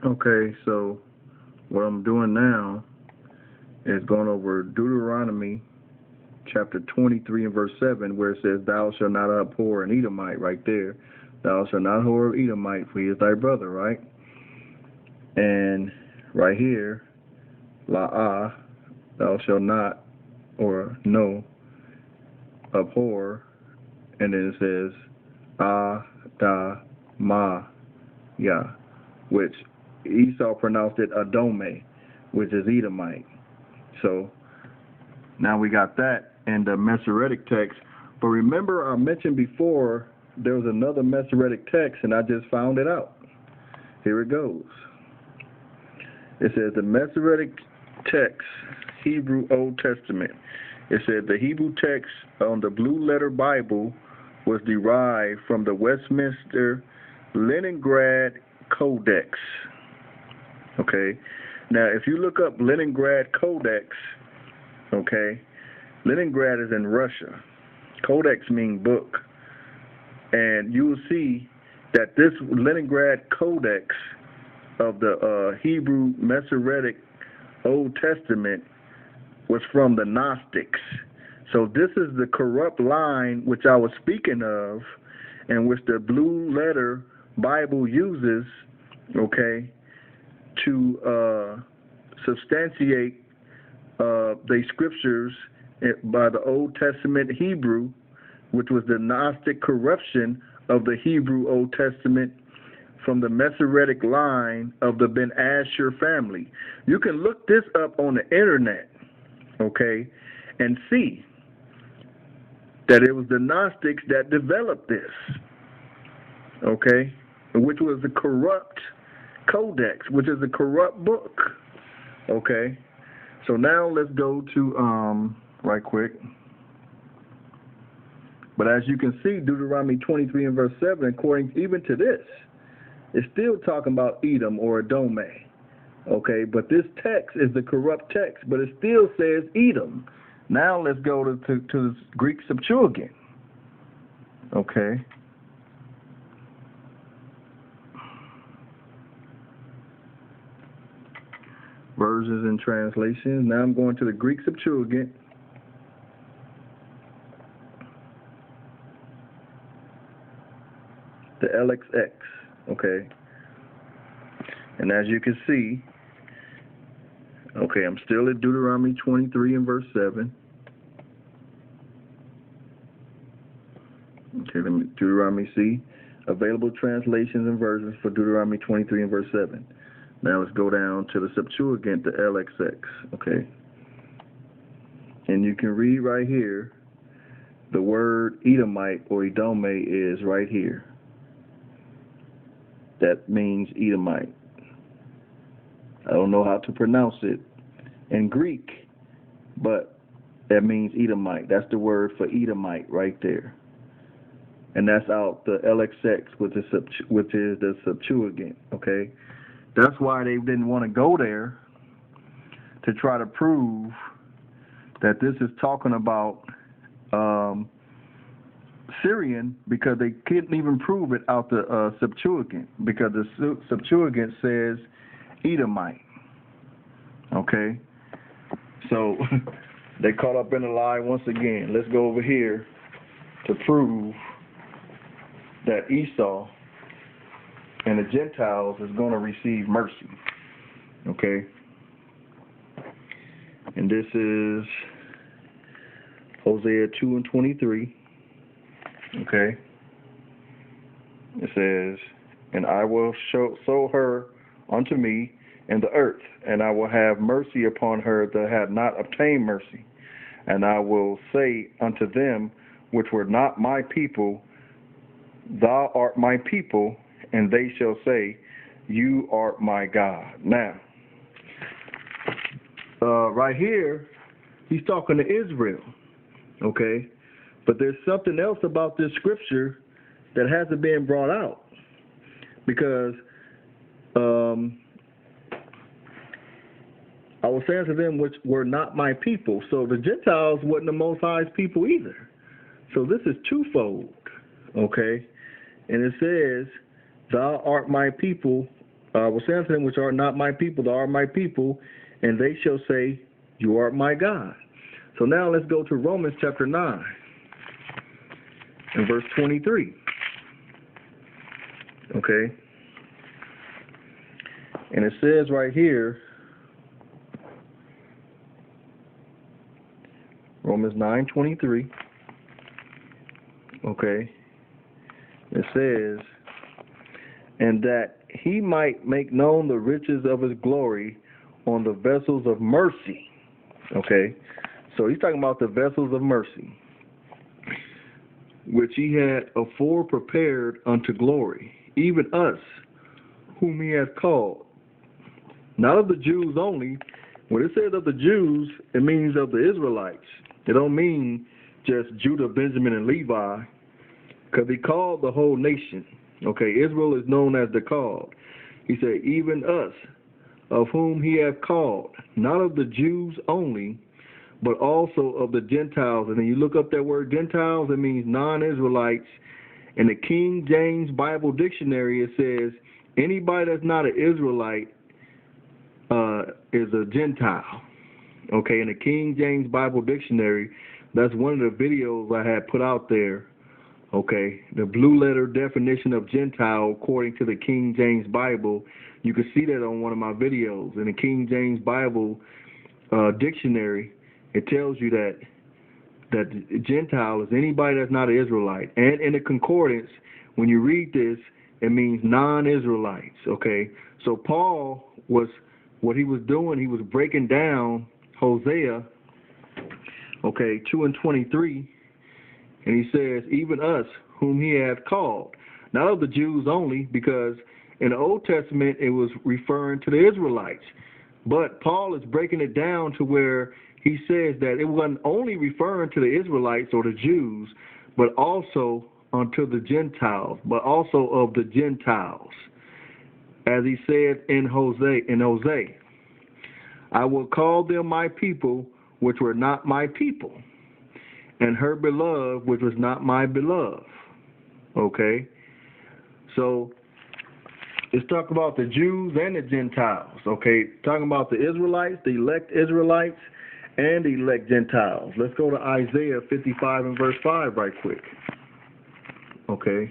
Okay, so what I'm doing now is going over Deuteronomy chapter 23 and verse 7, where it says, "Thou shalt not abhor an Edomite," right there. "Thou shalt not abhor an Edomite, for he is thy brother," right? And right here, la'ah, "thou shalt not," or no, abhor, and then it says, "ah, ya," which Esau pronounced it Adome, which is Edomite. So now we got that in the Masoretic text. But remember, I mentioned before there was another Masoretic text, and I just found it out. Here it goes. It says the Masoretic text, Hebrew Old Testament. It said the Hebrew text on the Blue Letter Bible was derived from the Westminster Leningrad Codex. Okay. Now, if you look up Leningrad Codex, okay, Leningrad is in Russia. Codex means book. And you will see that this Leningrad Codex of the Hebrew Masoretic Old Testament was from the Gnostics. So this is the corrupt line which I was speaking of, and which the Blue Letter Bible uses, okay, to substantiate the scriptures by the Old Testament Hebrew, which was the Gnostic corruption of the Hebrew Old Testament from the Masoretic line of the Ben Asher family. You can look this up on the internet, okay, and see that it was the Gnostics that developed this, okay, which was a corrupt codex, which is a corrupt book, okay. So now let's go to, right quick. But as you can see, Deuteronomy 23 and verse 7, according even to this, it's still talking about Edom or Adome. Okay, but this text is the corrupt text, but it still says Edom. Now let's go to the Greek Septuagint. Okay. Versions and translations. Now I'm going to the Greek Septuagint. The LXX. Okay. And as you can see, okay, I'm still at Deuteronomy 23 and verse 7. Okay, let me Deuteronomy C. Available translations and versions for Deuteronomy 23 and verse 7. Now let's go down to the Septuagint, the LXX. Okay. And you can read right here, the word Edomite or Edome is right here. That means Edomite. I don't know how to pronounce it in Greek, but that means Edomite. That's the word for Edomite right there. And that's out the LXX, which is the Septuagint, okay? That's why they didn't want to go there, to try to prove that this is talking about Syrian, because they couldn't even prove it out the Septuagint, because the Septuagint says Edomite. Okay? So they caught up in a lie once again. Let's go over here to prove that Esau and the Gentiles is going to receive mercy. Okay? And this is Hosea 2 and 23. Okay? It says, "And I will sow her unto me in the earth, and I will have mercy upon her that had not obtained mercy. And I will say unto them which were not my people, Thou art my people, and they shall say, You art my God." Now, right here, he's talking to Israel, okay? But there's something else about this scripture that hasn't been brought out, because I was saying to them which were not my people. So the Gentiles wasn't the Most High's people either. So this is twofold, okay? And it says, "Thou art my people," will say unto them which are not my people, thou art my people, and they shall say, you are my God. So now let's go to Romans chapter 9 and verse 23. Okay. And it says right here, Romans 9:23. Okay. It says, and that he might make known the riches of his glory on the vessels of mercy. Okay. So he's talking about the vessels of mercy, which he had afore prepared unto glory, even us, whom he hath called, not of the Jews only. When it says of the Jews, it means of the Israelites. It don't mean just Judah, Benjamin, and Levi, because he called the whole nation. Okay, Israel is known as the called. He said, even us, of whom he hath called, not of the Jews only, but also of the Gentiles. And then you look up that word Gentiles, it means non-Israelites. In the King James Bible Dictionary, it says, anybody that's not an Israelite is a Gentile. Okay, in the King James Bible Dictionary, that's one of the videos I had put out there. Okay, the blue letter definition of Gentile according to the King James Bible. You can see that on one of my videos. In the King James Bible Dictionary, it tells you that Gentile is anybody that's not an Israelite. And in the concordance, when you read this, it means non-Israelites. Okay, so Paul what he was doing, he was breaking down Hosea, okay, 2:23, and he says, even us, whom he hath called, not of the Jews only, because in the Old Testament it was referring to the Israelites. But Paul is breaking it down to where he says that it wasn't only referring to the Israelites or the Jews, but also unto the Gentiles, but also of the Gentiles. As he said in Hosea, I will call them my people, which were not my people, and her beloved, which was not my beloved. Okay? So, it's talking about the Jews and the Gentiles. Okay? Talking about the Israelites, the elect Israelites, and the elect Gentiles. Let's go to Isaiah 55 and verse 5 right quick. Okay?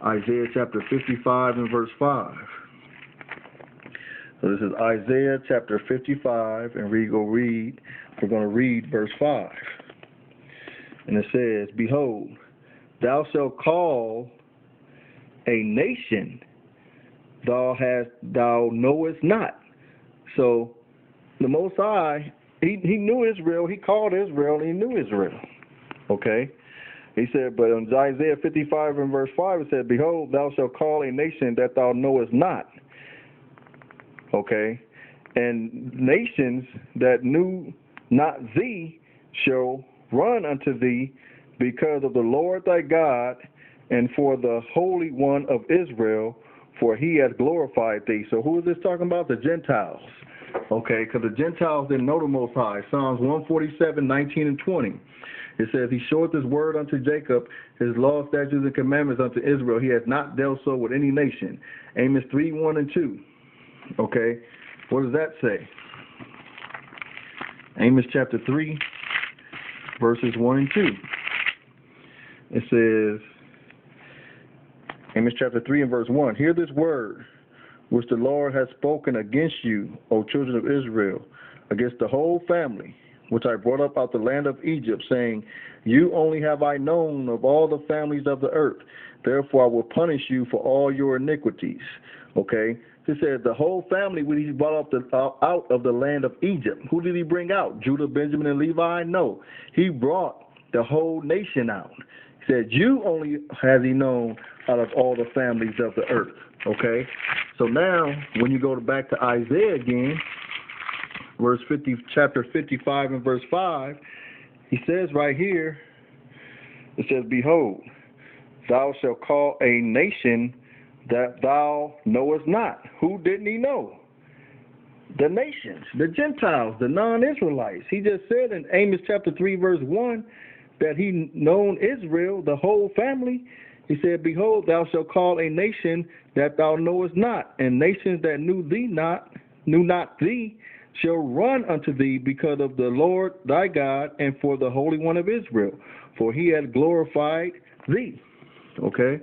Isaiah chapter 55 and verse 5. So this is Isaiah chapter 55, and we're going to read verse 5. And it says, behold, thou shalt call a nation thou knowest not. So the Most High, he knew Israel, he called Israel, and he knew Israel. Okay? He said, but in Isaiah 55 and verse 5, it said, behold, thou shalt call a nation that thou knowest not. Okay? And nations that knew not thee shall run unto thee because of the Lord thy God and for the Holy One of Israel, for he hath glorified thee. So who is this talking about? The Gentiles. Okay, because the Gentiles didn't know the Most High. Psalms 147, 19 and 20. It says, he showeth his word unto Jacob, his law, statutes, and commandments unto Israel. He has not dealt so with any nation. Amos 3, 1 and 2. Okay, what does that say? Amos chapter 3, verses 1 and 2. It says, Amos chapter 3 and verse 1, hear this word, which the Lord hath spoken against you, O children of Israel, against the whole family, which I brought up out the land of Egypt, saying, you only have I known of all the families of the earth. Therefore I will punish you for all your iniquities. Okay? He said the whole family when he brought up out of the land of Egypt. Who did he bring out? Judah, Benjamin, and Levi? No. He brought the whole nation out. He said, you only has he known out of all the families of the earth. Okay? So now, when you go back to Isaiah again, chapter 55 and verse 5, he says right here, it says, behold, thou shalt call a nation that thou knowest not. Who didn't he know? The nations, the Gentiles, the non-Israelites. He just said in Amos chapter 3 verse 1 that he known Israel, the whole family. He said, behold, thou shalt call a nation that thou knowest not, and nations that knew not thee, shall run unto thee because of the Lord thy God and for the Holy One of Israel, for he hath glorified thee. Okay?